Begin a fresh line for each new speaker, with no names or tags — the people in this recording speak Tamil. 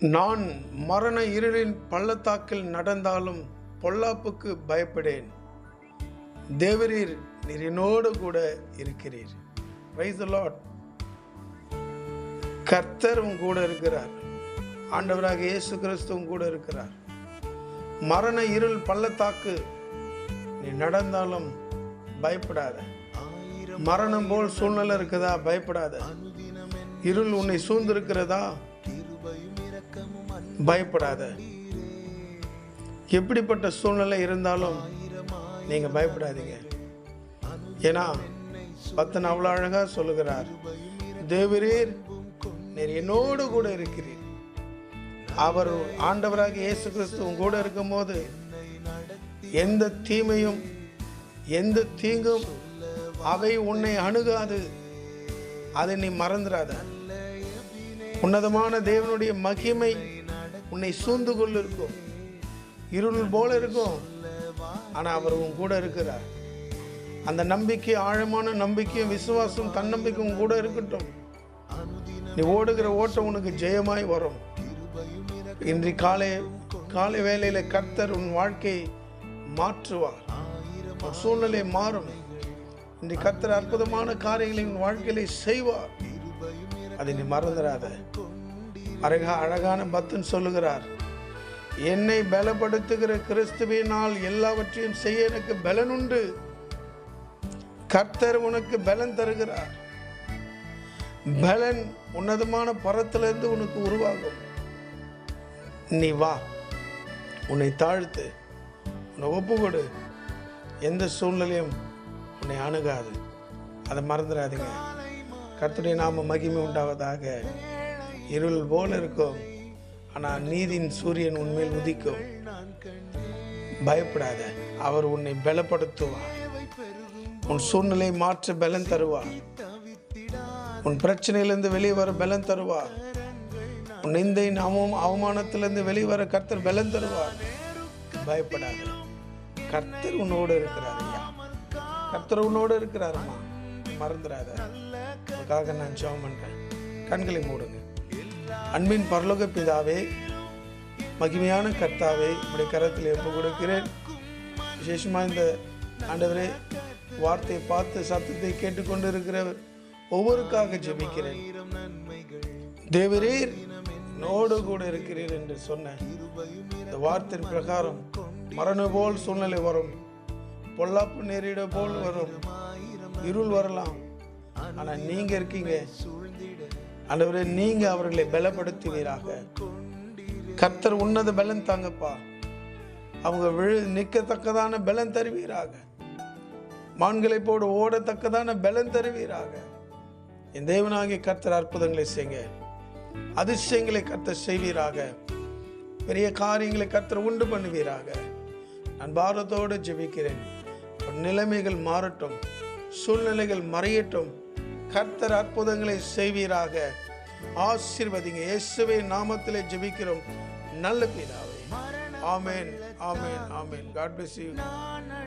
நான் மரண இருளின் பள்ளத்தாக்கில் நடந்தாலும் பொல்லாப்புக்கு பயப்படேன். தேவரீர் நீர் என்னோடு கூட இருக்கிறீர். Praise the Lord. கர்த்தரும் கூட இருக்கிறார். ஆண்டவராக இயேசு கிறிஸ்துவும் கூட இருக்கிறார். மரண இருள் பள்ளத்தாக்கு நீ நடந்தாலும் பயப்படாத. மரணம் போல் சூழ்நிலை இருக்குதா? பயப்படாத. இருள் உன்னை சூழ்ந்திருக்கிறதா? பயப்படாத. எப்படிப்பட்ட சூழ்நிலை இருந்தாலும் நீங்க பயப்படாதீங்க. ஏன்னா பக்தன் அவ்வளவு அழகா சொல்லுகிறார், தேவரீர் நீர் என்னோடு கூட இருக்கிறீர். அவர் ஆண்டவராக இயேசு கிறிஸ்துவும் கூட இருக்கும் போது எந்த தீமையும் எந்த தீங்கும் அவை உன்னை அணுகாது. அதை நீ மறந்துடாத. உன்னதமான தேவனுடைய மகிமை உன்னை சூழ்ந்து கொண்டிருக்கும். இருள் போல இருக்கும், ஆனா அவர் உன் கூட இருக்கிறார். அந்த நம்பிக்கை, ஆழமான நம்பிக்கையும் விசுவாசம், தன்னம்பிக்கையும் கூட இருக்கட்டும். நீ ஓடுகிற ஓட்டம் உனக்கு ஜெயமாய் வரும். இன்று காலை வேளையில கர்த்தர் உன் வாழ்க்கையை மாற்றுவார். சூழ்நிலை மாறும். இன்று கர்த்தர் அற்புதமான காரியங்களை உன் வாழ்க்கையில செய்வார். அதை நீ மறந்துடாத. அழகான பக்தன் சொல்லுகிறார், என்னை பலப்படுத்துகிற கிறிஸ்துவினால் எல்லாவற்றையும் செய்ய எனக்கு பலன் உண்டு. கர்த்தர் உனக்கு பலன் தருகிறார். பலன் உன்னதமான பரத்திலிருந்து உனக்கு உருவாகும். நீ வா, உன்னை தாழ்த்து, உன்னை ஒப்புக்கொடு. எந்த சூழ்நிலையும் உன்னை அணுகாது. அதை மறந்துடாதீங்க. கர்த்தருடைய நாம மகிமை உண்டாவதாக. இருள் போல இருக்கும், ஆனால் நீதியின் சூரியன் உன்மேல் உதிக்கும். பயப்படாத. அவர் உன்னை பலப்படுத்துவார். உன் சூழ்நிலை மாற்ற பலன் தருவார். உன் பிரச்சனையிலிருந்து வெளியே வர பலன் தருவார். உன் நிந்தையின் அவமானத்திலிருந்து வெளிவர கர்த்தர் பலன் தருவார். பயப்படாத. கர்த்தர் உன்னோடு இருக்கிறார். ஐயா, கர்த்தர் உன்னோடு இருக்கிறாருமா. மறந்துடாத. அதுக்காக நான் ஜெபம் பண்றேன். கண்களை மூடுங்க. அன்பின் பரலோக பிதாவே, மகிமையான கர்த்தாவே, உடைய கரத்தில் ஒப்பு கொடுக்கிறேன். விசேஷமா இந்த ஆண்டவரே, வார்த்தையை பார்த்து சத்தத்தை கேட்டுக்கொண்டு இருக்கிறவர் ஒவ்வொருக்காக ஜெபிக்கிறேன். தேவரீர் என்னோடு கூட இருக்கிறீர் என்று சொன்ன இந்த வார்த்தையின் பிரகாரம் மரணம் போல் சூழ்நிலை வரும், பொல்லாப்பு நேரிட போல் வரும், இருள் வரலாம், ஆனா நீங்க இருக்கீங்க. ஆண்டவரே, நீங்க அவர்களை பலப்படுத்துவீராக. கர்த்தர் உன்னத பலன் தாங்கப்பா. அவங்க நிற்கத்தக்கதான பலன் தருவீராக. மான்களை போடு ஓடத்தக்கதான பலன் தருவீராக. என் தேவனாகிய கர்த்தர் அற்புதங்களை செய்யுங்க. அதிசயங்களை கர்த்தர் செய்வீராக. பெரிய காரியங்களை கர்த்தர் உண்டு பண்ணுவீராக. நான் பாரத்தோடு ஜெபிக்கிறேன். நிலைமைகள் மாறட்டும், சூழ்நிலைகள் மறையட்டும். கர்த்தர் அற்புதங்களை செய்வீராக. ஆசீர்வதிங்க. இயேசுவின் நாமத்திலே ஜெபிக்கிறோம் நல்ல பிதாவே. ஆமென், ஆமென், ஆமென். God bless you.